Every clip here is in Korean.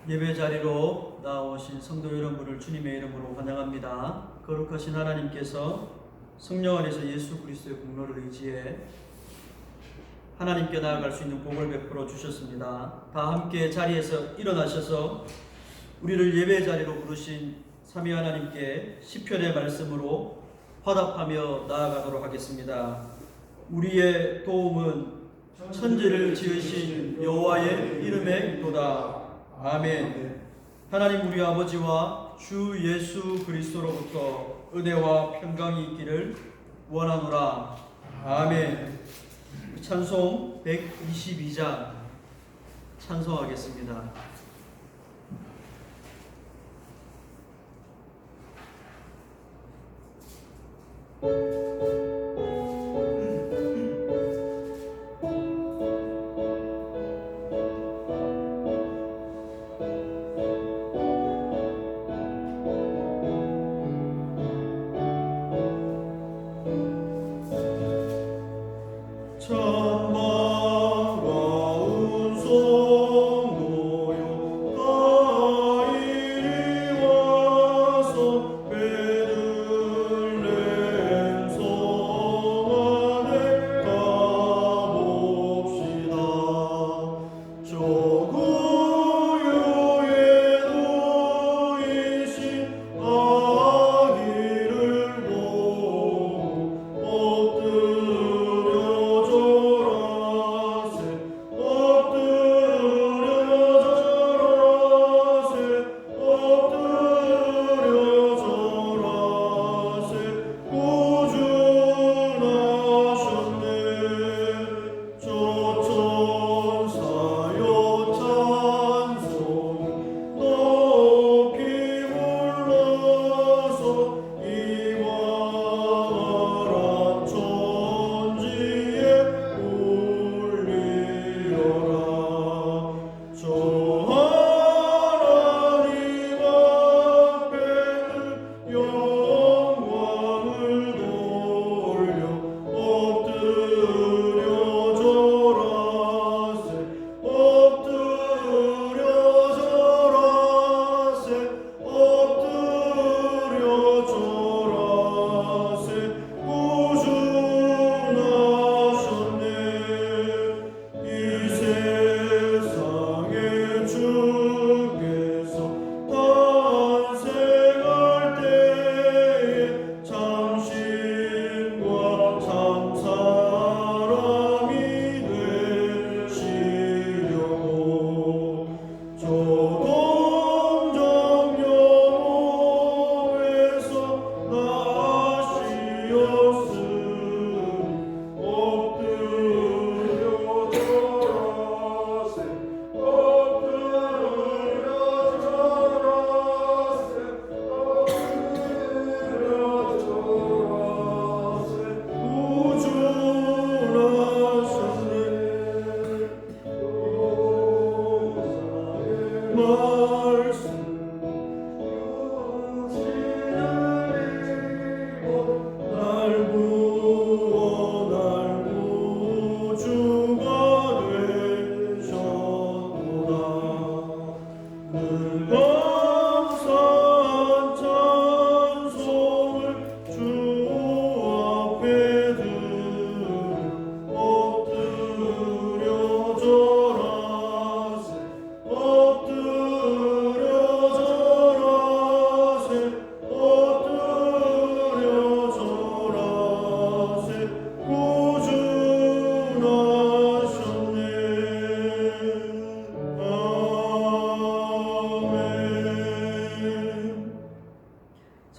예배 자리로 나오신 성도 여러분을 주님의 이름으로 환영합니다. 거룩하신 하나님께서 성령 안에서 예수 그리스도의 공로를 의지해 하나님께 나아갈 수 있는 복을 베풀어 주셨습니다. 다 함께 자리에서 일어나셔서 우리를 예배 자리로 부르신 삼위 하나님께 시편의 말씀으로 화답하며 나아가도록 하겠습니다. 우리의 도움은 천지를 지으신 여호와의 이름에 있도다. 아멘. 하나님 우리 아버지와 주 예수 그리스도로부터 은혜와 평강이 있기를 원하노라. 아멘. 찬송 122장 찬송하겠습니다.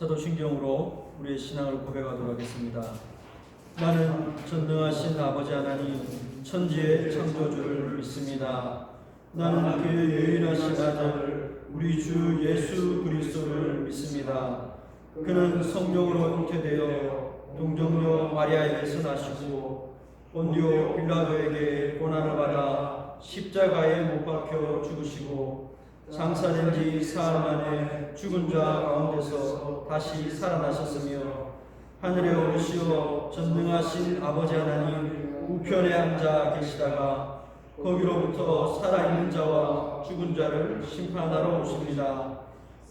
사도신경으로 우리의 신앙을 고백하도록 하겠습니다. 나는 전능하신 아버지 하나님 천지의 창조주를 믿습니다. 나는 그의 유일하신 아들 우리 주 예수 그리스도를 믿습니다. 그는 성령으로 잉태되어 동정녀 마리아에게서 나시고 본디오 빌라도에게 고난을 받아 십자가에 못 박혀 죽으시고 장사된 지 사흘 만에 죽은 자 가운데서 다시 살아나셨으며 하늘에 오르시어 전능하신 아버지 하나님 우편에 앉아 계시다가 거기로부터 살아있는 자와 죽은 자를 심판하러 오십니다.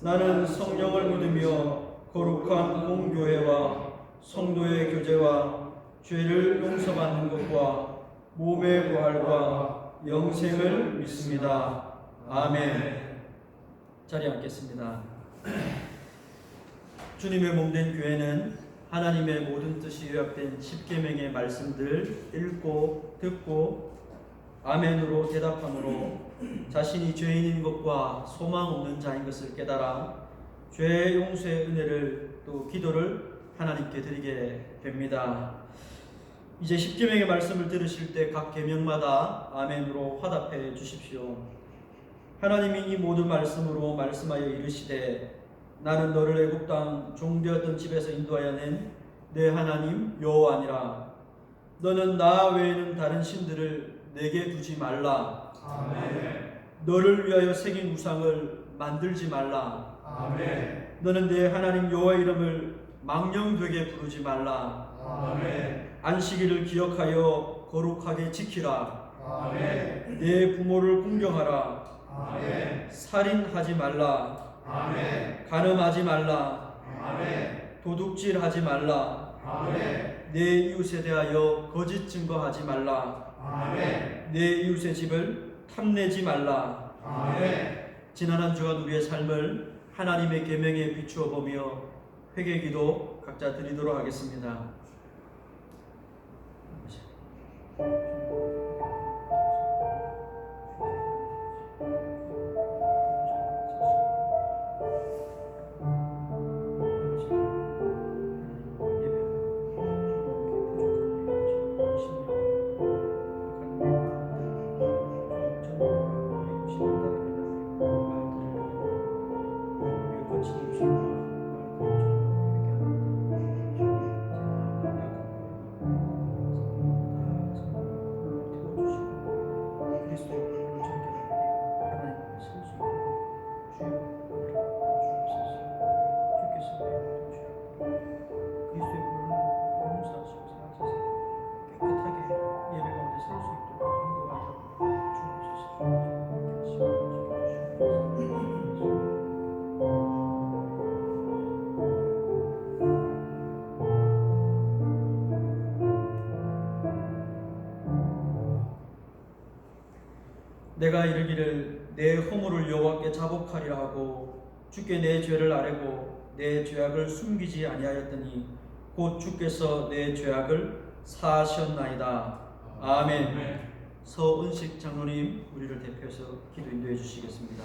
나는 성령을 믿으며 거룩한 공교회와 성도의 교제와 죄를 용서받는 것과 몸의 부활과 영생을 믿습니다. 아멘. 자리에 앉겠습니다. 주님의 몸된 교회는 하나님의 모든 뜻이 요약된 십계명의 말씀들 읽고 듣고 아멘으로 대답함으로 자신이 죄인인 것과 소망 없는 자인 것을 깨달아 죄 용서의 은혜를 또 기도를 하나님께 드리게 됩니다. 이제 십계명의 말씀을 들으실 때 각 계명마다 아멘으로 화답해 주십시오. 하나님이 이 모든 말씀으로 말씀하여 이르시되 나는 너를 애굽 땅 종되었던 집에서 인도하여 낸 내 하나님 여호와니라. 너는 나 외에는 다른 신들을 내게 두지 말라. 아멘. 너를 위하여 새긴 우상을 만들지 말라. 아멘. 너는 내 하나님 여호와 이름을 망령되게 부르지 말라. 아멘. 안식일을 기억하여 거룩하게 지키라. 아멘. 내 부모를 궁경하라. 아멘. 살인하지 말라. 아멘. 간음하지 말라. 아멘. 도둑질하지 말라. 아멘. 내 이웃에 대하여 거짓 증거하지 말라. 아멘. 내 이웃의 집을 탐내지 말라. 아멘. 지난 한 주간 우리의 삶을 하나님의 계명에 비추어 보며 회개기도 각자 드리도록 하겠습니다. 내가 이르기를 내 허물을 여호와께 자복하리라 하고 주께 내 죄를 아뢰고 내 죄악을 숨기지 아니하였더니 곧 주께서 내 죄악을 사하셨나이다. 아멘. 서은식 장로님 우리를 대표해서 기도 인도해 주시겠습니다.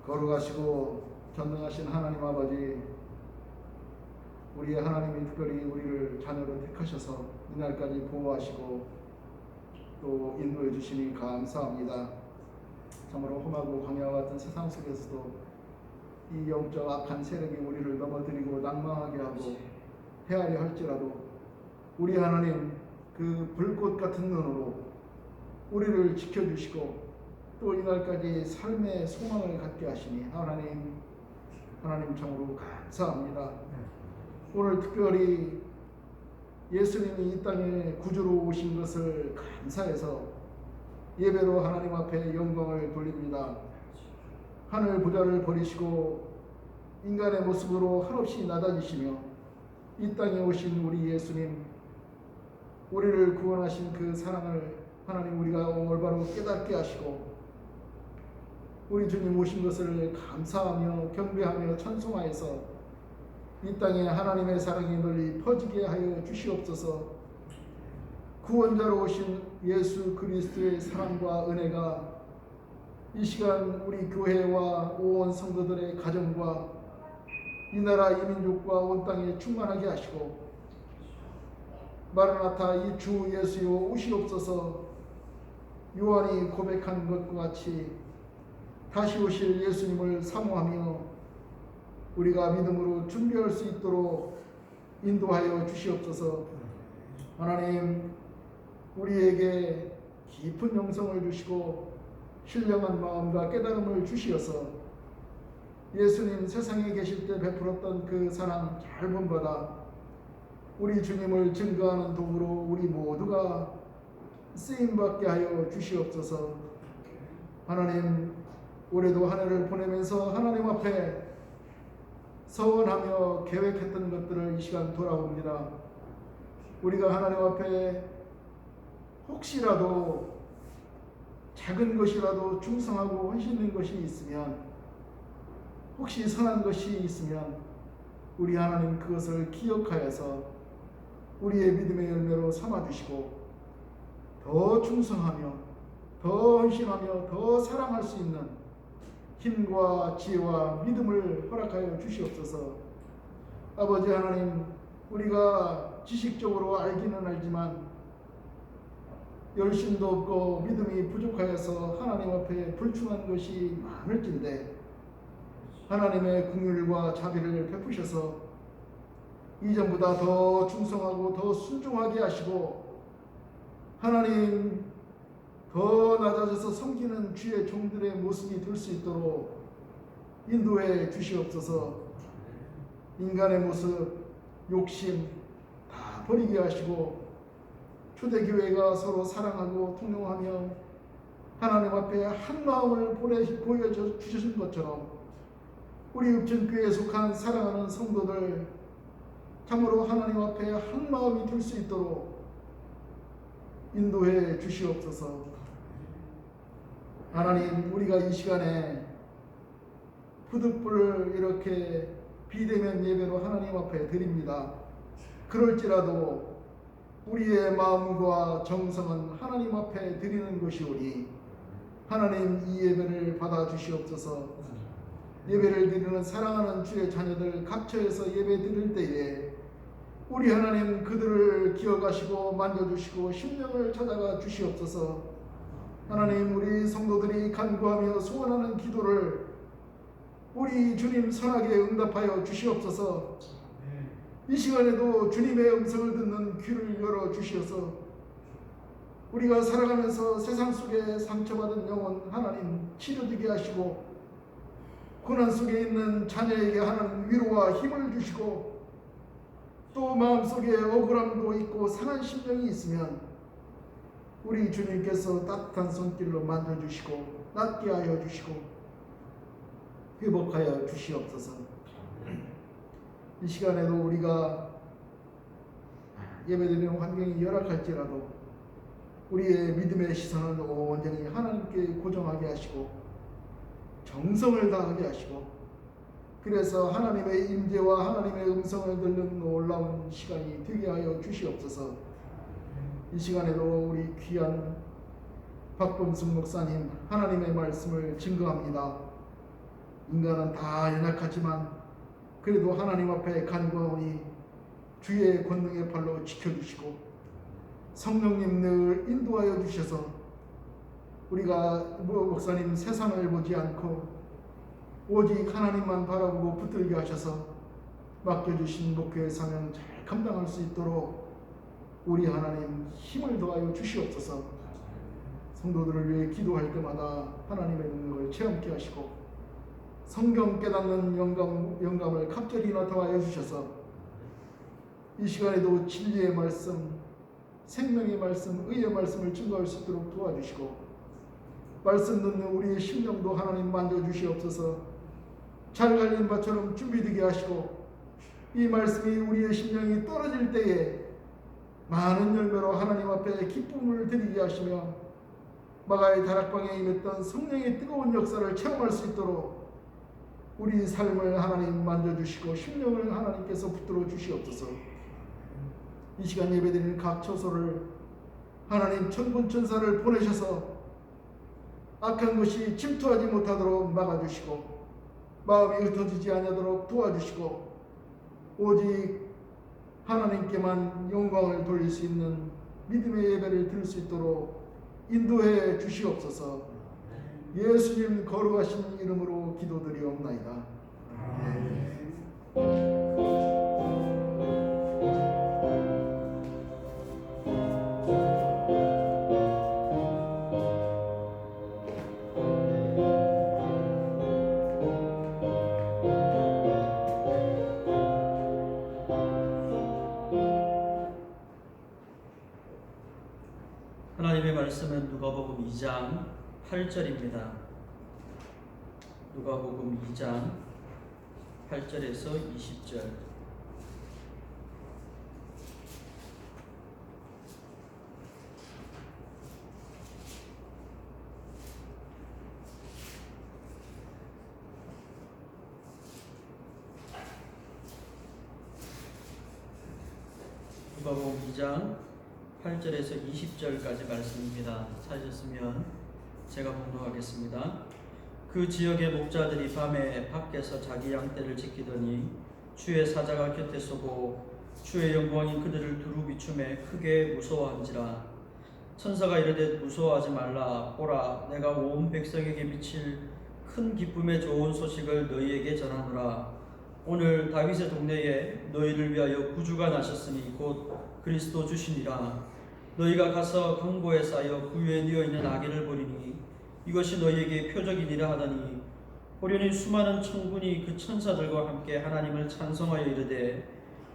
거룩하시고 전능하신 하나님 아버지, 우리의 하나님이 특별히 우리를 자녀로 택하셔서 이날까지 보호하시고 또 인도해 주시니 감사합니다. 참으로 험하고 광야와 같은 세상 속에서도 이 영적 악한 세력이 우리를 넘어뜨리고 낭망하게 하고 헤아려 할지라도 우리 하나님 그 불꽃 같은 눈으로 우리를 지켜주시고 또 이날까지 삶의 소망을 갖게 하시니 하나님 참으로 감사합니다. 오늘 특별히 예수님이 이 땅에 구주로 오신 것을 감사해서 예배로 하나님 앞에 영광을 돌립니다. 하늘 보좌를 버리시고 인간의 모습으로 한없이 낮아지시며 이 땅에 오신 우리 예수님, 우리를 구원하신 그 사랑을 하나님 우리가 올바로 깨닫게 하시고 우리 주님 오신 것을 감사하며 경배하며 찬송하여서 이 땅에 하나님의 사랑이 널리 퍼지게 하여 주시옵소서. 구원자로 오신 예수 그리스도의 사랑과 은혜가 이 시간 우리 교회와 온 성도들의 가정과 이 나라 이 민족과 온 땅에 충만하게 하시고 마라나타 이 주 예수여 오시옵소서. 요한이 고백한 것과 같이 다시 오실 예수님을 사모하며 우리가 믿음으로 준비할 수 있도록 인도하여 주시옵소서. 하나님, 우리에게 깊은 영성을 주시고 신령한 마음과 깨달음을 주시어서 예수님 세상에 계실 때 베풀었던 그 사랑 잘 본받아 우리 주님을 증거하는 도구로 우리 모두가 쓰임받게 하여 주시옵소서. 하나님, 올해도 한 해를 보내면서 하나님 앞에 서원하며 계획했던 것들을 이 시간 돌아봅니다. 우리가 하나님 앞에 혹시라도 작은 것이라도 충성하고 헌신된 것이 있으면, 혹시 선한 것이 있으면 우리 하나님 그것을 기억하여서 우리의 믿음의 열매로 삼아주시고 더 충성하며 더 헌신하며 더 사랑할 수 있는 힘과 지혜와 믿음을 허락하여 주시옵소서. 아버지 하나님, 우리가 지식적으로 알기는 알지만 열심도 없고 믿음이 부족하여서 하나님 앞에 불충한 것이 많을진데 하나님의 긍휼과 자비를 베푸셔서 이전보다 더 충성하고 더 순종하게 하시고 하나님 더 낮아져서 섬기는 주의 종들의 모습이 될 수 있도록 인도해 주시옵소서. 인간의 모습, 욕심 다 버리게 하시고 초대교회가 서로 사랑하고 통용하며 하나님 앞에 한 마음을 보여주신 것처럼 우리 읍천교회에 속한 사랑하는 성도들 참으로 하나님 앞에 한 마음이 될 수 있도록 인도해 주시옵소서. 하나님, 우리가 이 시간에 부득불 이렇게 비대면 예배로 하나님 앞에 드립니다. 그럴지라도 우리의 마음과 정성은 하나님 앞에 드리는 것이오니 하나님 이 예배를 받아 주시옵소서. 예배를 드리는 사랑하는 주의 자녀들 각처에서 예배 드릴 때에 우리 하나님 그들을 기억하시고 만져주시고 심령을 찾아가 주시옵소서. 하나님, 우리 성도들이 간구하며 소원하는 기도를 우리 주님 선하게 응답하여 주시옵소서. 이 시간에도 주님의 음성을 듣는 귀를 열어 주시어서 우리가 살아가면서 세상 속에 상처받은 영혼 하나님 치료되게 하시고 고난 속에 있는 자녀에게 하나님 위로와 힘을 주시고 또 마음속에 억울함도 있고 상한 심령이 있으면 우리 주님께서 따뜻한 손길로 만져주시고 낫게 하여 주시고 회복하여 주시옵소서. 이 시간에도 우리가 예배드리는 환경이 열악할지라도 우리의 믿음의 시선을 온전히 하나님께 고정하게 하시고 정성을 다하게 하시고 그래서 하나님의 임재와 하나님의 음성을 듣는 놀라운 시간이 되게 하여 주시옵소서. 이 시간에도 우리 귀한 박범승 목사님 하나님의 말씀을 증거합니다. 인간은 다 연약하지만 그래도 하나님 앞에 간구하오니 주의 권능의 팔로 지켜주시고 성령님 늘 인도하여 주셔서 우리가 목사님 세상을 보지 않고 오직 하나님만 바라보고 붙들게 하셔서 맡겨주신 목회의 사명 잘 감당할 수 있도록 우리 하나님 힘을 더하여 주시옵소서. 성도들을 위해 기도할 때마다 하나님의 능력을 체험케 하시고 성경 깨닫는 영감을 갑절이나 더하여 주셔서 이 시간에도 진리의 말씀, 생명의 말씀, 의의 말씀을 증거할 수 있도록 도와주시고 말씀 듣는 우리의 심령도 하나님 만져주시옵소서. 잘 갈린 밭처럼 준비되게 하시고 이 말씀이 우리의 심령이 떨어질 때에 많은 열매로 하나님 앞에 기쁨을 드리게 하시며 마가의 다락방에 임했던 성령의 뜨거운 역사를 체험할 수 있도록 우리 삶을 하나님 만져주시고 심령을 하나님께서 붙들어 주시옵소서. 이 시간 예배드리는 각 처소를 하나님 천군천사를 보내셔서 악한 것이 침투하지 못하도록 막아주시고 마음이 흩어지지 아니하도록 도와주시고 오직 하나님께만 영광을 돌릴 수 있는 믿음의 예배를 드릴 수 있도록 인도해 주시옵소서. 예수님 거룩하신 이름으로 기도드리옵나이다. 하나님의 말씀은 누가복음 2장 8절입니다. 누가복음 2장 8절에서 20절. 누가복음 2장 8절에서 20절까지 말씀입니다. 찾으셨으면 제가 봉독하겠습니다. 그 지역의 목자들이 밤에 밖에서 자기 양떼를 지키더니 주의 사자가 곁에 서고 주의 영광이 그들을 두루 비추매 크게 무서워한지라. 천사가 이르되 무서워하지 말라. 보라, 내가 온 백성에게 미칠 큰 기쁨의 좋은 소식을 너희에게 전하노라. 오늘 다윗의 동네에 너희를 위하여 구주가 나셨으니 곧 그리스도 주시니라. 너희가 가서 강보에 쌓여 구유에 뉘어 있는 아기를 보리니 이것이 너희에게 표적이니라 하더니 호련히 수많은 천군이 그 천사들과 함께 하나님을 찬송하여 이르되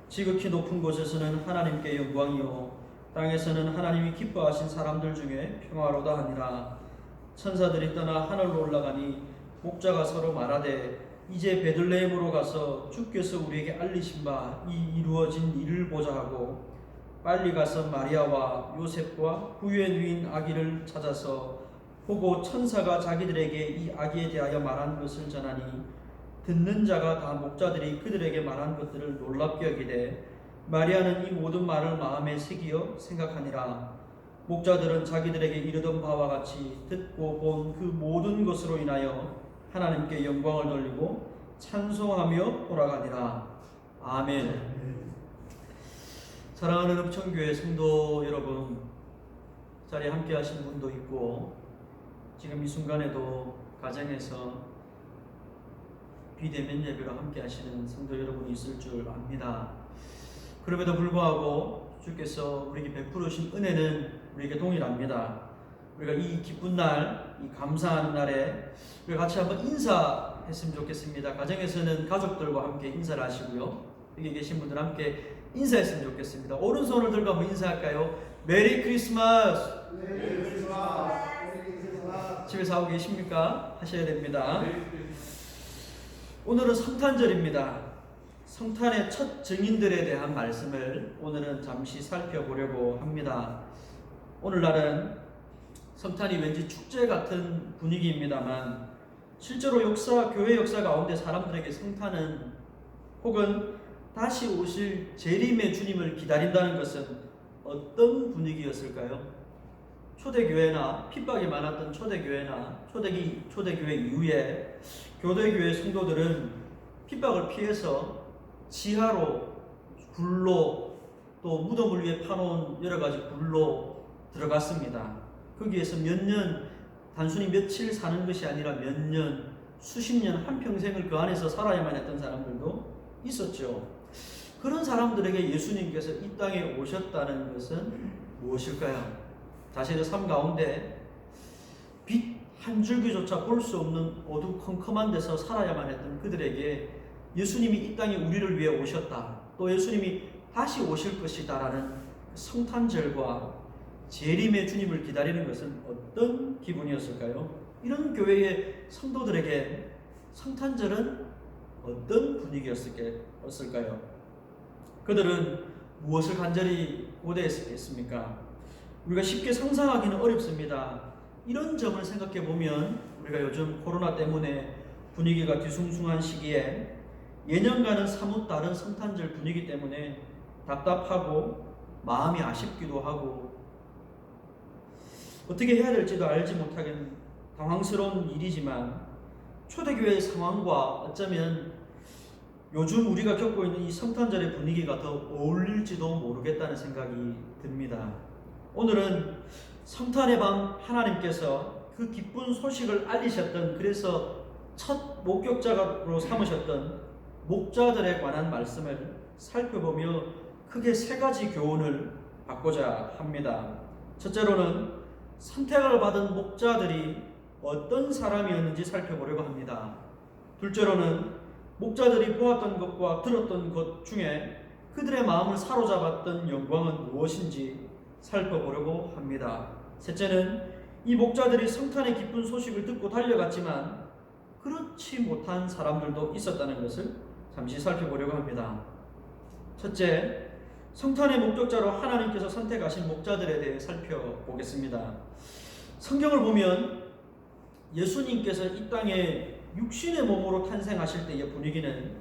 지극히 높은 곳에서는 하나님께 영광이요 땅에서는 하나님이 기뻐하신 사람들 중에 평화로다 하니라. 천사들이 떠나 하늘로 올라가니 목자가 서로 말하되 이제 베들레헴으로 가서 주께서 우리에게 알리신 바 이 이루어진 일을 보자 하고 빨리 가서 마리아와 요셉과 구유에 누인 아기를 찾아서 보고 천사가 자기들에게 이 아기에 대하여 말한 것을 전하니 듣는 자가 다 목자들이 그들에게 말한 것들을 놀랍게 여기되 마리아는 이 모든 말을 마음에 새기어 생각하니라. 목자들은 자기들에게 이르던 바와 같이 듣고 본 그 모든 것으로 인하여 하나님께 영광을 돌리고 찬송하며 돌아가니라. 아멘. 사랑하는 읍천교회 성도 여러분, 자리에 함께 하신 분도 있고 지금 이 순간에도 가정에서 비대면 예배로 함께 하시는 성도 여러분이 있을 줄 압니다. 그럼에도 불구하고 주께서 우리에게 베풀으신 은혜는 우리에게 동일합니다. 우리가 이 기쁜 날, 이 감사하는 날에 우리 같이 한번 인사했으면 좋겠습니다. 가정에서는 가족들과 함께 인사를 하시고요. 여기 계신 분들 함께 인사했으면 좋겠습니다. 오른손을 들고 한번 인사할까요? 메리 크리스마스! 메리 크리스마스! 메리 크리스마스! 집에서 하고 계십니까? 하셔야 됩니다. 오늘은 성탄절입니다. 성탄의 첫 증인들에 대한 말씀을 오늘은 잠시 살펴보려고 합니다. 오늘날은 성탄이 왠지 축제 같은 분위기입니다만 실제로 교회 역사 가운데 사람들에게 성탄은 혹은 다시 오실 재림의 주님을 기다린다는 것은 어떤 분위기였을까요? 초대교회나 핍박이 많았던 초대교회나 초대교회 이후에 교대교회 성도들은 핍박을 피해서 지하로 굴로 또 무덤을 위해 파놓은 여러 가지 굴로 들어갔습니다. 거기에서 몇 년, 단순히 며칠 사는 것이 아니라 몇 년, 수십 년, 한평생을 그 안에서 살아야만 했던 사람들도 있었죠. 그런 사람들에게 예수님께서 이 땅에 오셨다는 것은 무엇일까요? 자신의 삶 가운데 빛 한 줄기조차 볼 수 없는 어두컴컴한 데서 살아야만 했던 그들에게 예수님이 이 땅에 우리를 위해 오셨다, 또 예수님이 다시 오실 것이다라는 성탄절과 재림의 주님을 기다리는 것은 어떤 기분이었을까요? 이런 교회의 성도들에게 성탄절은 어떤 분위기였을까요? 그들은 무엇을 간절히 고대했겠습니까? 우리가 쉽게 상상하기는 어렵습니다. 이런 점을 생각해 보면 우리가 요즘 코로나 때문에 분위기가 뒤숭숭한 시기에 예년과는 사뭇 다른 성탄절 분위기 때문에 답답하고 마음이 아쉽기도 하고 어떻게 해야 될지도 알지 못하는 당황스러운 일이지만 초대교회의 상황과 어쩌면 요즘 우리가 겪고 있는 이 성탄절의 분위기가 더 어울릴지도 모르겠다는 생각이 듭니다. 오늘은 성탄의 밤 하나님께서 그 기쁜 소식을 알리셨던, 그래서 첫 목격자로 삼으셨던 목자들에 관한 말씀을 살펴보며 크게 세 가지 교훈을 받고자 합니다. 첫째로는 선택을 받은 목자들이 어떤 사람이었는지 살펴보려고 합니다. 둘째로는 목자들이 보았던 것과 들었던 것 중에 그들의 마음을 사로잡았던 영광은 무엇인지 살펴보려고 합니다. 셋째는 이 목자들이 성탄의 기쁜 소식을 듣고 달려갔지만 그렇지 못한 사람들도 있었다는 것을 잠시 살펴보려고 합니다. 첫째, 성탄의 목적자로 하나님께서 선택하신 목자들에 대해 살펴보겠습니다. 성경을 보면 예수님께서 이 땅에 육신의 몸으로 탄생하실 때의 분위기는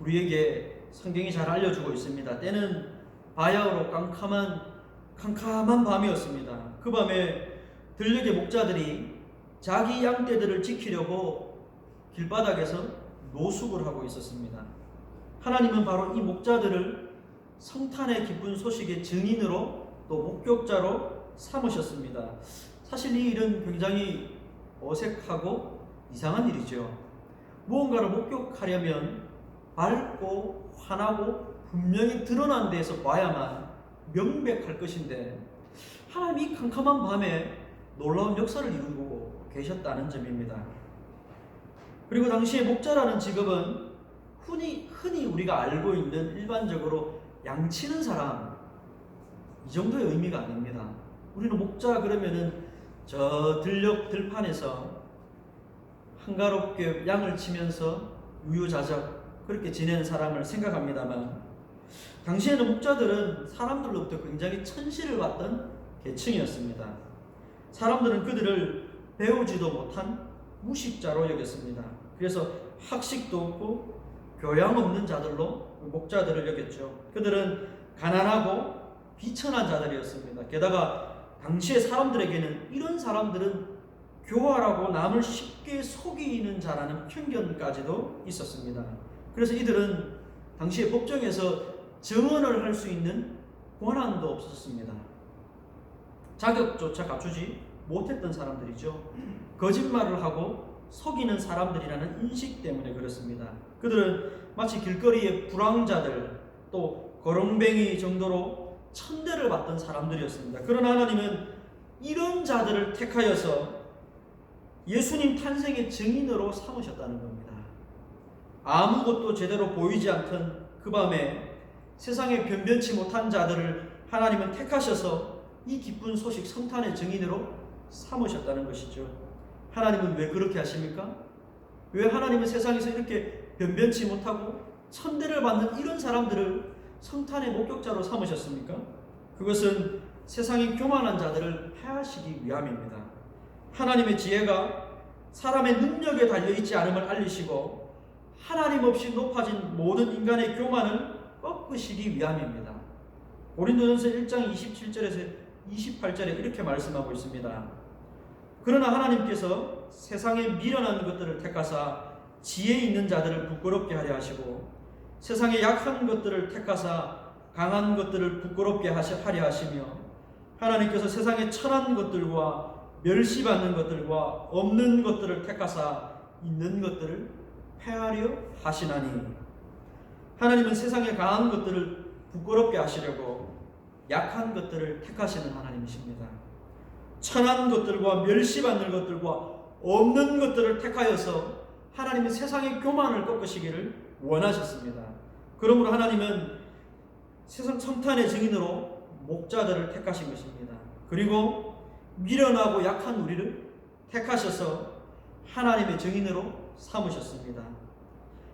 우리에게 성경이 잘 알려주고 있습니다. 때는 바야흐로 캄캄한 밤이었습니다. 그 밤에 들녘의 목자들이 자기 양떼들을 지키려고 길바닥에서 노숙을 하고 있었습니다. 하나님은 바로 이 목자들을 성탄의 기쁜 소식의 증인으로 또 목격자로 삼으셨습니다. 사실 이 일은 굉장히 어색하고 이상한 일이죠. 무언가를 목격하려면 밝고 환하고 분명히 드러난 데에서 봐야만 명백할 것인데 하나님이 이 캄캄한 밤에 놀라운 역사를 이루고 계셨다는 점입니다. 그리고 당시에 목자라는 직업은 흔히 우리가 알고 있는 일반적으로 양치는 사람 이 정도의 의미가 아닙니다. 우리는 목자 그러면은 저 들판에서 한가롭게 양을 치면서 유유자적 그렇게 지내는 사람을 생각합니다만 당시에는 목자들은 사람들로부터 굉장히 천시를 받던 계층이었습니다. 사람들은 그들을 배우지도 못한 무식자로 여겼습니다. 그래서 학식도 없고 교양 없는 자들로 목자들을 여겼죠. 그들은 가난하고 비천한 자들이었습니다. 게다가 당시의 사람들에게는 이런 사람들은 교활하고 남을 쉽게 속이는 자라는 편견까지도 있었습니다. 그래서 이들은 당시의 법정에서 증언을 할 수 있는 권한도 없었습니다. 자격조차 갖추지 못했던 사람들이죠. 거짓말을 하고 속이는 사람들이라는 인식 때문에 그렇습니다. 그들은 마치 길거리의 불황자들 또 거렁뱅이 정도로 천대를 받던 사람들이었습니다. 그러나 하나님은 이런 자들을 택하여서 예수님 탄생의 증인으로 삼으셨다는 겁니다. 아무것도 제대로 보이지 않던 그 밤에 세상에 변변치 못한 자들을 하나님은 택하셔서 이 기쁜 소식 성탄의 증인으로 삼으셨다는 것이죠. 하나님은 왜 그렇게 하십니까? 왜 하나님은 세상에서 이렇게 변변치 못하고 천대를 받는 이런 사람들을 성탄의 목격자로 삼으셨습니까? 그것은 세상의 교만한 자들을 폐하시기 위함입니다. 하나님의 지혜가 사람의 능력에 달려있지 않음을 알리시고 하나님 없이 높아진 모든 인간의 교만을 꺾으시기 위함입니다. 고린도전서 1장 27절에서 28절에 이렇게 말씀하고 있습니다. 그러나 하나님께서 세상에 미련한 것들을 택하사 지혜 있는 자들을 부끄럽게 하려 하시고 세상에 약한 것들을 택하사 강한 것들을 부끄럽게 하려 하시며 하나님께서 세상에 천한 것들과 멸시받는 것들과 없는 것들을 택하사 있는 것들을 폐하려 하시나니 하나님은 세상에 강한 것들을 부끄럽게 하시려고 약한 것들을 택하시는 하나님이십니다. 천한 것들과 멸시받는 것들과 없는 것들을 택하여서 하나님은 세상의 교만을 꺾으시기를 원하셨습니다. 그러므로 하나님은 세상 성탄의 증인으로 목자들을 택하신 것입니다. 그리고 미련하고 약한 우리를 택하셔서 하나님의 증인으로 삼으셨습니다.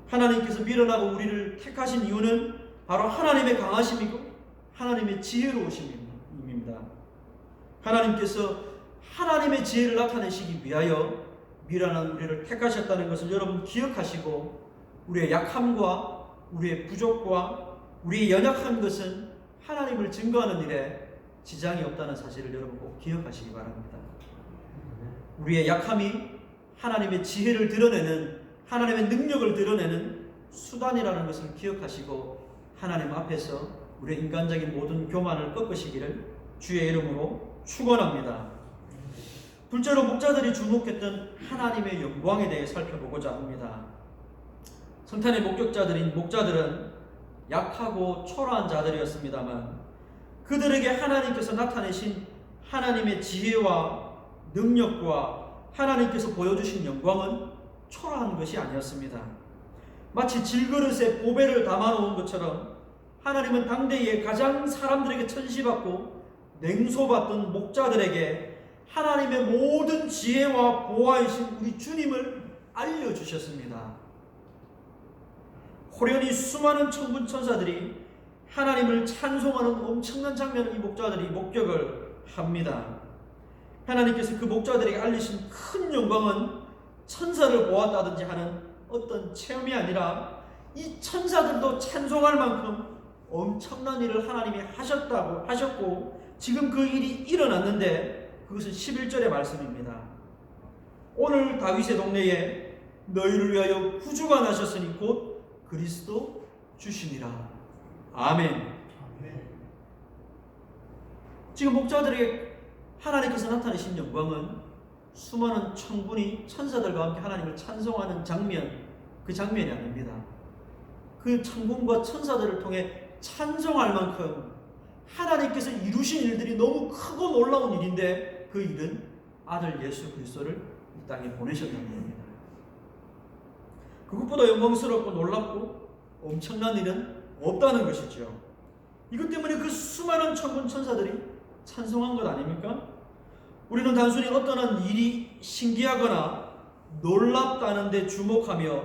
하나님께서 미련하고 우리를 택하신 이유는 바로 하나님의 강하심이고 하나님의 지혜로우심입니다. 하나님께서 하나님의 지혜를 나타내시기 위하여 미련한 우리를 택하셨다는 것을 여러분 기억하시고 우리의 약함과 우리의 부족과 우리의 연약한 것은 하나님을 증거하는 일에 지장이 없다는 사실을 여러분 꼭 기억하시기 바랍니다. 우리의 약함이 하나님의 지혜를 드러내는 하나님의 능력을 드러내는 수단이라는 것을 기억하시고 하나님 앞에서 우리의 인간적인 모든 교만을 꺾으시기를 주의 이름으로 축원합니다. 둘째로 목자들이 주목했던 하나님의 영광에 대해 살펴보고자 합니다. 성탄의 목격자들인 목자들은 약하고 초라한 자들이었습니다만 그들에게 하나님께서 나타내신 하나님의 지혜와 능력과 하나님께서 보여주신 영광은 초라한 것이 아니었습니다. 마치 질그릇에 보배를 담아놓은 것처럼 하나님은 당대에 가장 사람들에게 천시받고 냉소받던 목자들에게 하나님의 모든 지혜와 보호하신 우리 주님을 알려주셨습니다. 호련히 수많은 천군 천사들이 하나님을 찬송하는 엄청난 장면을 이 목자들이 목격을 합니다. 하나님께서 그 목자들에게 알리신 큰 영광은 천사를 보았다든지 하는 어떤 체험이 아니라 이 천사들도 찬송할 만큼 엄청난 일을 하나님이 하셨고 지금 그 일이 일어났는데 그것은 11절의 말씀입니다. 오늘 다윗의 동네에 너희를 위하여 구주가 나셨으니 곧 그리스도 주시니라. 아멘. 지금 목자들에게 하나님께서 나타내신 영광은 수많은 천군이 천사들과 함께 하나님을 찬송하는 장면, 그 장면이 아닙니다. 그 천군과 천사들을 통해 찬송할 만큼 하나님께서 이루신 일들이 너무 크고 놀라운 일인데 그 일은 아들 예수 그리스도를 이 땅에 보내셨다는 겁니다. 그것보다 영광스럽고 놀랍고 엄청난 일은 없다는 것이죠. 이것 때문에 그 수많은 천군 천사들이 찬송한 것 아닙니까? 우리는 단순히 어떤 일이 신기하거나 놀랍다는 데 주목하며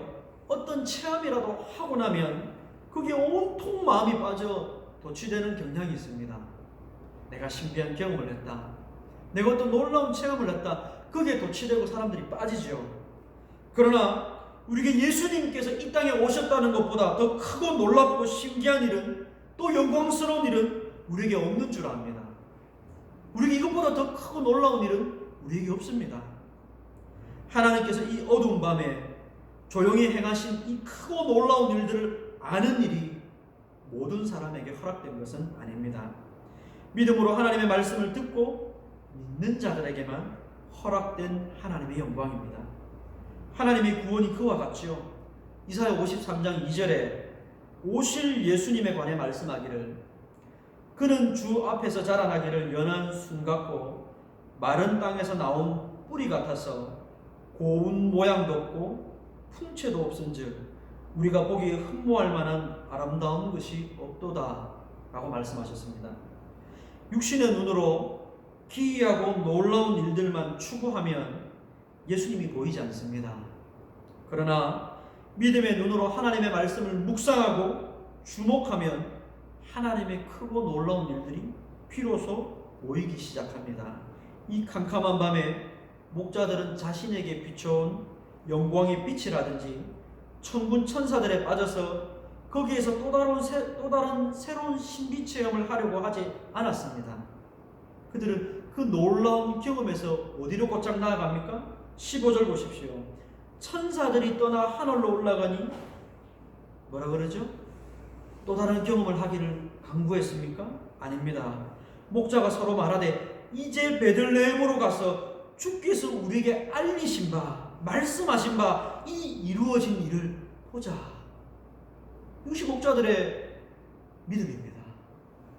어떤 체험이라도 하고 나면 거기에 온통 마음이 빠져 도취되는 경향이 있습니다. 내가 신비한 경험을 했다. 내가 어떤 놀라운 체험을 했다. 거기에 도취되고 사람들이 빠지죠. 그러나 우리에게 예수님께서 이 땅에 오셨다는 것보다 더 크고 놀랍고 신기한 일은, 또 영광스러운 일은 우리에게 없는 줄 압니다. 우리에게 이것보다 더 크고 놀라운 일은 우리에게 없습니다. 하나님께서 이 어두운 밤에 조용히 행하신 이 크고 놀라운 일들을 아는 일이 모든 사람에게 허락된 것은 아닙니다. 믿음으로 하나님의 말씀을 듣고 믿는 자들에게만 허락된 하나님의 영광입니다. 하나님의 구원이 그와 같지요. 이사야 53장 2절에 오실 예수님에 관해 말씀하기를 그는 주 앞에서 자라나기를 연한 순 같고 마른 땅에서 나온 뿌리 같아서 고운 모양도 없고 풍채도 없은즉 우리가 보기에 흠모할 만한 아름다운 것이 없도다 라고 말씀하셨습니다. 육신의 눈으로 기이하고 놀라운 일들만 추구하면 예수님이 보이지 않습니다. 그러나 믿음의 눈으로 하나님의 말씀을 묵상하고 주목하면 하나님의 크고 놀라운 일들이 비로소 보이기 시작합니다. 이 캄캄한 밤에 목자들은 자신에게 비춰온 영광의 빛이라든지 천군 천사들에 빠져서 거기에서 또 다른 새로운 신비 체험을 하려고 하지 않았습니다. 그들은 그 놀라운 경험에서 어디로 곧장 나아갑니까? 15절 보십시오. 천사들이 떠나 하늘로 올라가니 뭐라 그러죠? 또 다른 경험을 하기를 강구했습니까? 아닙니다. 목자가 서로 말하되 이제 베들레헴으로 가서 주께서 우리에게 알리신 바 말씀하신 바 이 이루어진 일을 보자. 이것이 목자들의 믿음입니다.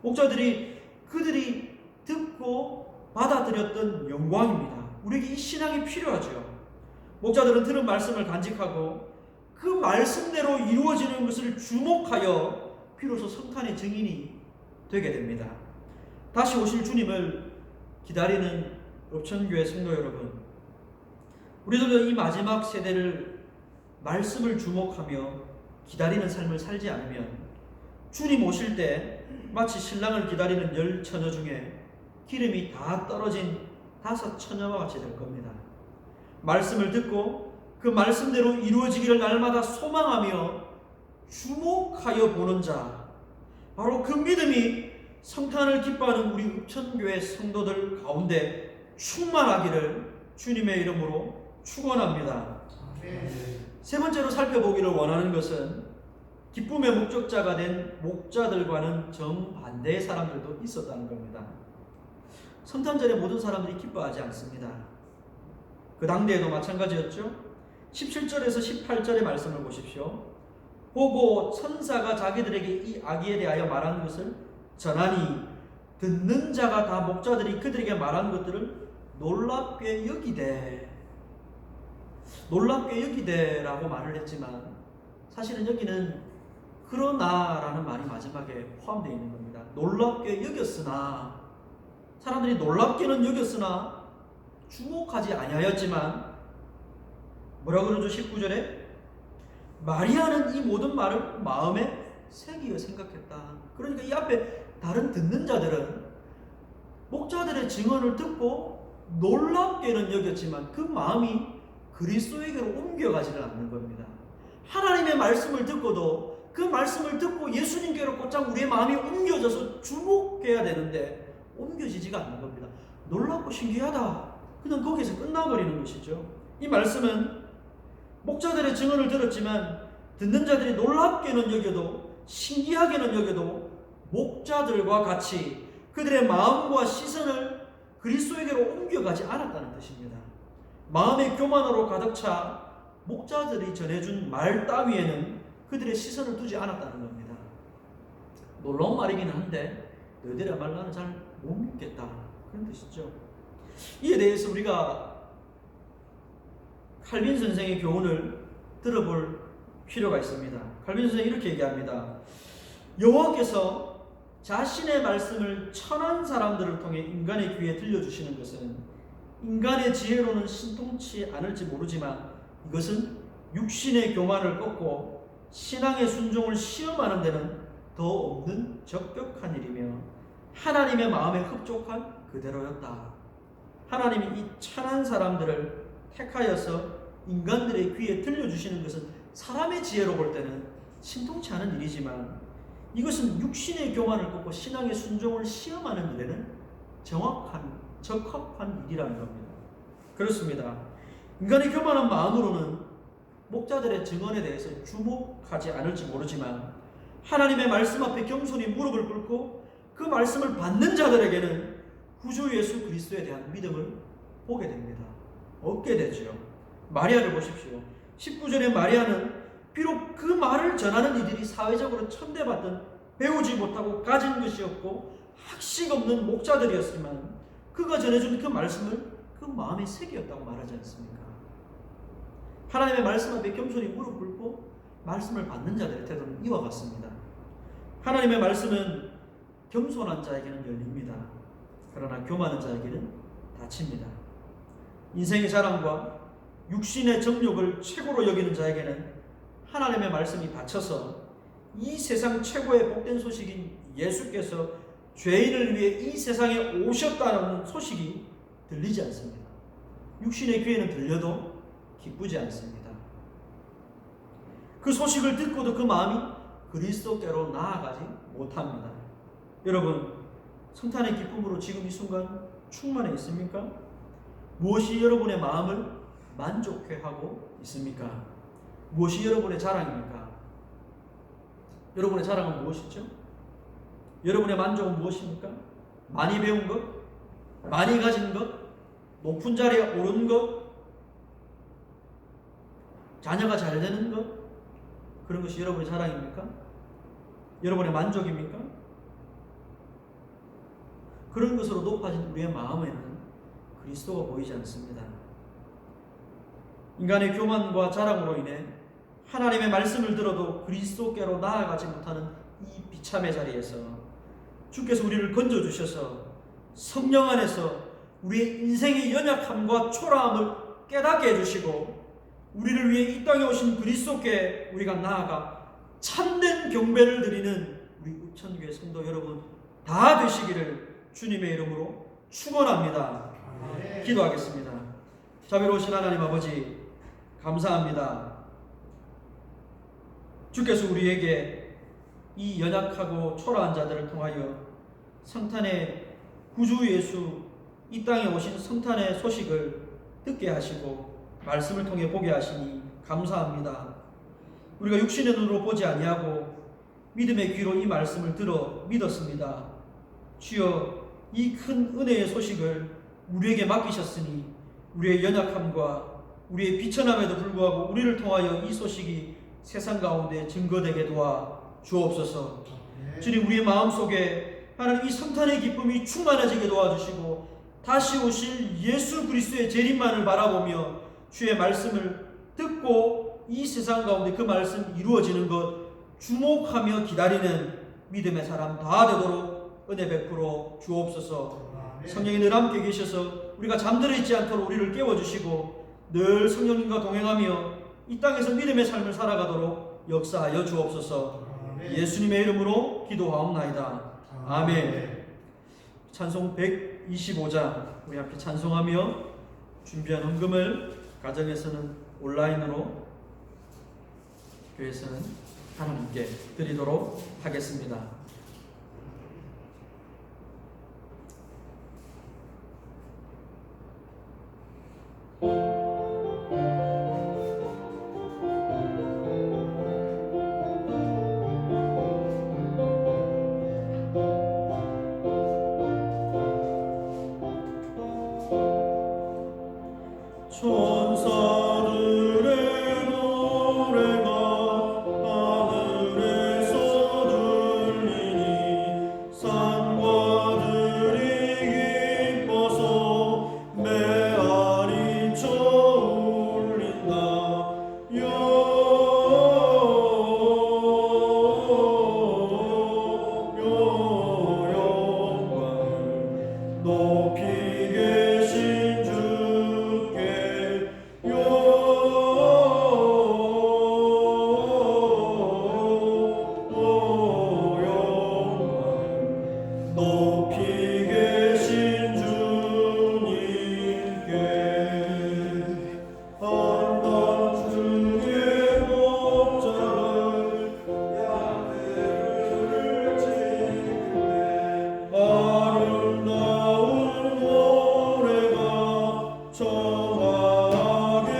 목자들이 그들이 듣고 받아들였던 영광입니다. 우리에게 이 신앙이 필요하죠. 목자들은 들은 말씀을 간직하고 그 말씀대로 이루어지는 것을 주목하여 비로소 성탄의 증인이 되게 됩니다. 다시 오실 주님을 기다리는 읍천교회 성도 여러분, 우리들도 이 마지막 세대를 말씀을 주목하며 기다리는 삶을 살지 않으면 주님 오실 때 마치 신랑을 기다리는 10처녀 중에 기름이 다 떨어진 5처녀와 같이 될 겁니다. 말씀을 듣고 그 말씀대로 이루어지기를 날마다 소망하며 주목하여 보는 자, 바로 그 믿음이 성탄을 기뻐하는 우리 읍천교회 성도들 가운데 충만하기를 주님의 이름으로 축원합니다. 세 번째로 살펴보기를 원하는 것은 기쁨의 목적자가 된 목자들과는 정반대의 사람들도 있었다는 겁니다. 성탄절에 모든 사람들이 기뻐하지 않습니다. 그 당대에도 마찬가지였죠. 17절에서 18절의 말씀을 보십시오. 보고 천사가 자기들에게 이 아기에 대하여 말한 것을 전하니 듣는 자가 다 목자들이 그들에게 말한 것들을 놀랍게 여기되라고 말을 했지만 사실은 여기는 그러나라는 말이 마지막에 포함되어 있는 겁니다. 놀랍게 여겼으나 사람들이 놀랍게는 여겼으나 주목하지 아니하였지만 뭐라 그러죠? 19절에 마리아는 이 모든 말을 마음에 새기어 생각했다. 그러니까 이 앞에 다른 듣는 자들은 목자들의 증언을 듣고 놀랍게는 여겼지만 그 마음이 그리스도에게로 옮겨가지를 않는 겁니다. 하나님의 말씀을 듣고도 그 말씀을 듣고 예수님께로 곧장 우리의 마음이 옮겨져서 주목해야 되는데 옮겨지지가 않는 겁니다. 놀랍고 신기하다. 그냥 거기서 끝나버리는 것이죠. 이 말씀은 목자들의 증언을 들었지만 듣는 자들이 놀랍게는 여겨도 신기하게는 여겨도 목자들과 같이 그들의 마음과 시선을 그리스도에게로 옮겨가지 않았다는 뜻입니다. 마음의 교만으로 가득 차 목자들이 전해준 말 따위에는 그들의 시선을 두지 않았다는 겁니다. 놀라운 말이긴 한데 너희들의 말 나는 잘 못 믿겠다 그런 뜻이죠. 이에 대해서 우리가 칼빈 선생의 교훈을 들어볼 필요가 있습니다. 칼빈 선생이 이렇게 얘기합니다. 여호와께서 자신의 말씀을 천한 사람들을 통해 인간의 귀에 들려주시는 것은 인간의 지혜로는 신통치 않을지 모르지만 이것은 육신의 교만을 꺾고 신앙의 순종을 시험하는 데는 더 없는 적격한 일이며 하나님의 마음에 흡족한 그대로였다. 하나님이 이 천한 사람들을 택하여서 인간들의 귀에 들려주시는 것은 사람의 지혜로 볼 때는 신통치 않은 일이지만 이것은 육신의 교만을 꺾고 신앙의 순종을 시험하는 일에는 적합한 일이라는 겁니다. 그렇습니다. 인간의 교만한 마음으로는 목자들의 증언에 대해서 주목하지 않을지 모르지만 하나님의 말씀 앞에 겸손히 무릎을 꿇고 그 말씀을 받는 자들에게는 구주 예수 그리스도에 대한 믿음을 보게 됩니다. 얻게 되죠. 마리아를 보십시오. 19절에 마리아는 비록 그 말을 전하는 이들이 사회적으로 천대받던 배우지 못하고 가진 것이 없고 학식 없는 목자들이었지만 그가 전해준 그 말씀을 그 마음에 새겼다고 말하지 않습니까? 하나님의 말씀 앞에 겸손히 무릎 꿇고 말씀을 받는 자들의 태도는 이와 같습니다. 하나님의 말씀은 겸손한 자에게는 열립니다. 그러나 교만한 자에게는 닫힙니다. 인생의 자랑과 육신의 정욕을 최고로 여기는 자에게는 하나님의 말씀이 닫혀서 이 세상 최고의 복된 소식인 예수께서 죄인을 위해 이 세상에 오셨다는 소식이 들리지 않습니다. 육신의 귀에는 들려도 기쁘지 않습니다. 그 소식을 듣고도 그 마음이 그리스도께로 나아가지 못합니다. 여러분, 성탄의 기쁨으로 지금 이 순간 충만해 있습니까? 무엇이 여러분의 마음을 만족해 하고 있습니까? 무엇이 여러분의 자랑입니까? 여러분의 자랑은 무엇이죠? 여러분의 만족은 무엇입니까? 많이 배운 것? 많이 가진 것? 높은 자리에 오른 것? 자녀가 잘 되는 것? 그런 것이 여러분의 자랑입니까? 여러분의 만족입니까? 그런 것으로 높아진 우리의 마음에는 그리스도가 보이지 않습니다. 인간의 교만과 자랑으로 인해 하나님의 말씀을 들어도 그리스도께로 나아가지 못하는 이 비참의 자리에서 주께서 우리를 건져주셔서 성령 안에서 우리의 인생의 연약함과 초라함을 깨닫게 해주시고 우리를 위해 이 땅에 오신 그리스도께 우리가 나아가 참된 경배를 드리는 우리 읍천교회 성도 여러분 다 되시기를 주님의 이름으로 축원합니다. 기도하겠습니다. 자비로우신 하나님 아버지 감사합니다. 주께서 우리에게 이 연약하고 초라한 자들을 통하여 성탄의 구주 예수 이 땅에 오신 성탄의 소식을 듣게 하시고 말씀을 통해 보게 하시니 감사합니다. 우리가 육신의 눈으로 보지 아니하고 믿음의 귀로 이 말씀을 들어 믿었습니다. 주여 이 큰 은혜의 소식을 우리에게 맡기셨으니 우리의 연약함과 우리의 비천함에도 불구하고 우리를 통하여 이 소식이 세상 가운데 증거되게 도와 주옵소서. 주님 우리의 마음속에 하나님 이 성탄의 기쁨이 충만해지게 도와주시고 다시 오실 예수 그리스도의 재림만을 바라보며 주의 말씀을 듣고 이 세상 가운데 그 말씀 이루어지는 것 주목하며 기다리는 믿음의 사람 다 되도록 은혜 베풀어 주옵소서. 성령이 늘 함께 계셔서 우리가 잠들어 있지 않도록 우리를 깨워주시고 늘 성령님과 동행하며 이 땅에서 믿음의 삶을 살아가도록 역사하여 주옵소서. 예수님의 이름으로 기도하옵나이다. 아멘. 찬송 125장 우리 함께 찬송하며 준비한 헌금을 가정에서는 온라인으로, 교회에서는 하나님께 드리도록 하겠습니다. 천사들의 노래가 하늘에서 들리니 산과들이 기뻐서 메아리 쳐 울린다. 영광을 높이 계신 주께 영광을 높이 계신 주님께 한밤 주의 목자를 양떼를 지키네 아름다운 노래가 청하게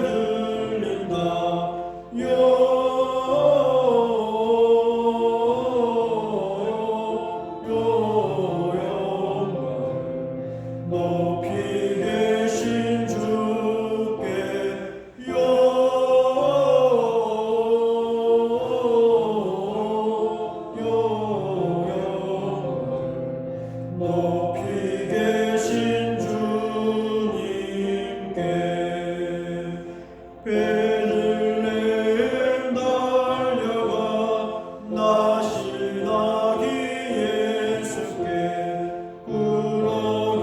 들린다. 영광을 높이 계신 주께 영광을 높이 계신 주님께 베들레헴 달려가 나시나기 예수께 굴어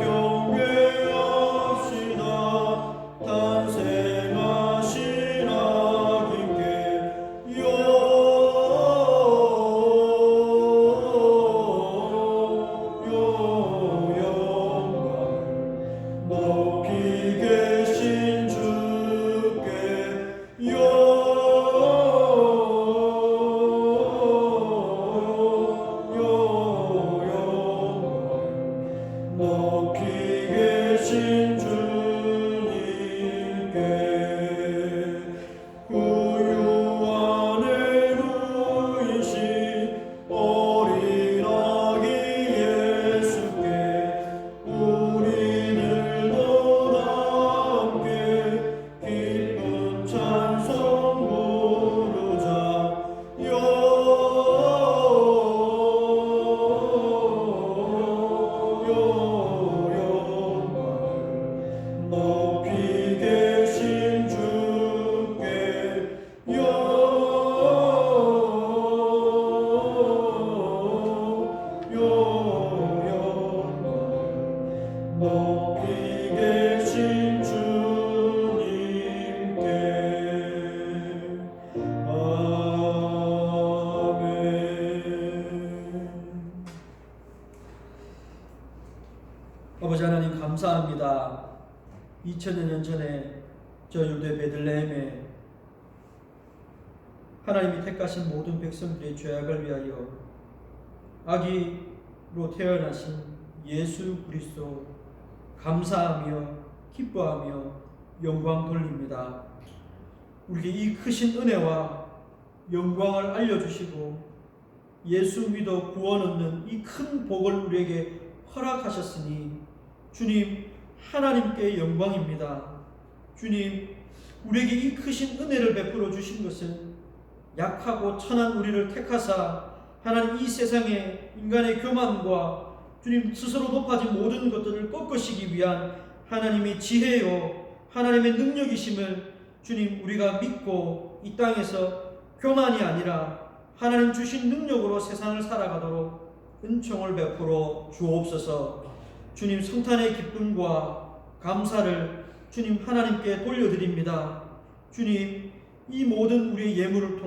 경배합시다. 탄생하신 아기께 영광을 높이 계신 주께 영광을 높이 계신 주님께 구유 안에 누이신 어린 아기 예수께 우리들도 함께 기쁜 찬송 부르자. 영광을 높이 계신 주께 영광을 높이 계신 주님께 아멘. 아버지 하나님 감사합니다. 2000여 년 전에 저 유대 베들레헴에 하나님이 택하신 모든 백성들의 죄악을 위하여 아기로 태어나신 예수 그리스도 감사하며 기뻐하며 영광 돌립니다. 우리에게 이 크신 은혜와 영광을 알려주시고 예수 믿어 구원 얻는 이 큰 복을 우리에게 허락하셨으니 주님 하나님께 영광입니다. 주님 우리에게 이 크신 은혜를 베풀어 주신 것은 약하고 천한 우리를 택하사 하나님 이 세상에 인간의 교만과 주님 스스로 높아진 모든 것들을 꺾으시기 위한 하나님의 지혜요 하나님의 능력이심을 주님 우리가 믿고 이 땅에서 교만이 아니라 하나님 주신 능력으로 세상을 살아가도록 은총을 베풀어 주옵소서. 주님 성탄의 기쁨과 감사를 주님 하나님께 돌려드립니다. 주님 이 모든 우리의 예물을 통하여